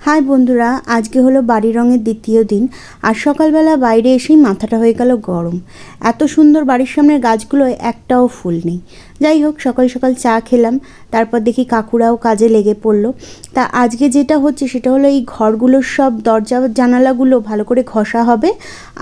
High বন্ধুরা, আজকে হলো বাড়ি রঙের দ্বিতীয় দিন। আর সকালবেলা বাইরে এসেই মাথাটা হয়ে গেল গরম। এত সুন্দর বাড়ির সামনের গাছগুলোয় একটাও ফুল নেই। যাই হোক, সকাল সকাল চা খেলাম, তারপর দেখি কাকুরাও কাজে লেগে পড়লো। তা আজকে যেটা হচ্ছে সেটা হলো এই ঘরগুলোর সব দরজা জানালাগুলো ভালো করে ঘষা হবে,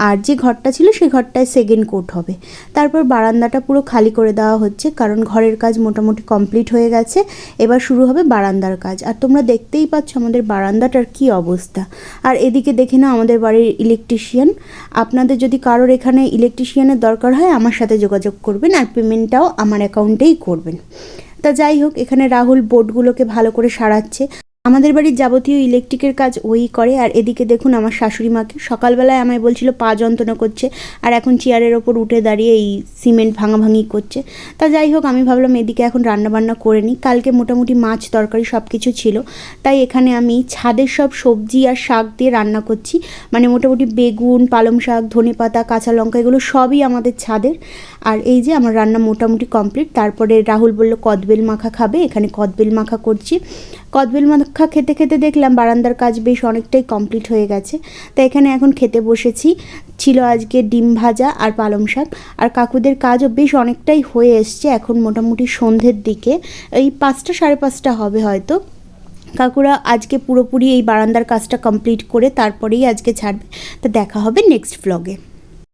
আর যে ঘরটা ছিল সেই ঘরটায় সেকেন্ড কোট হবে। তারপর বারান্দাটা পুরো খালি করে দেওয়া হচ্ছে, কারণ ঘরের কাজ মোটামুটি কমপ্লিট হয়ে গেছে। এবার শুরু হবে বারান্দার কাজ। আর তোমরা দেখতেই পাচ্ছ আমাদের বারান্দাটার কি অবস্থা। আর এদিকে দেখে নাও আমাদের বাড়ির ইলেকট্রিশিয়ান। আপনাদের যদি কারোর এখানে ইলেকট্রিশিয়ানের দরকার হয় আমার সাথে যোগাযোগ করবেন, আর পেমেন্টটাও আমার অ্যাকাউন্টেই করবেন। তা যাই হোক, এখানে রাহুল বোর্ডগুলোকে ভালো করে সারাচ্ছে। আমাদের বাড়ির যাবতীয় ইলেকট্রিকের কাজ ওই করে। আর এদিকে দেখুন আমার শাশুড়ি মাকে সকালবেলায় আমায় বলছিল পা যন্ত্রণা করছে, আর এখন চেয়ারের ওপর উঠে দাঁড়িয়ে এই সিমেন্ট ভাঙাভাঙি করছে। তা যাই হোক, আমি ভাবলাম এদিকে এখন রান্নাবান্না করে নিই। কালকে মোটামুটি মাছ তরকারি সব কিছু ছিল, তাই এখানে আমি ছাদের সব সবজি আর শাক দিয়ে রান্না করছি। মানে মোটামুটি বেগুন, পালং শাক, ধনেপাতা, কাঁচা লঙ্কা এগুলো সবই আমাদের ছাদের। আর এই যে আমার রান্না মোটামুটি কমপ্লিট। তারপরে রাহুল বলল কদবেল মাখা খাবে, এখানে কদবেল মাখা করছি। কদবেল মাখা খেতে খেতে দেখলাম বারান্দার কাজ বেশ অনেকটাই কমপ্লিট হয়ে গেছে। তাই এখানে এখন খেতে বসেছি। ছিল আজকে ডিম ভাজা আর পালং শাক। আর কাকুদের কাজও বেশ অনেকটাই হয়ে এসছে, এখন মোটামুটি সন্ধ্যের দিকে এই 5টা সাড়ে 5টা হবে হয়তো। কাকুরা আজকে পুরোপুরি এই বারান্দার কাজটা কমপ্লিট করে তারপরেই আজকে ছাড়বে। তা দেখা হবে নেক্সট ভ্লগে।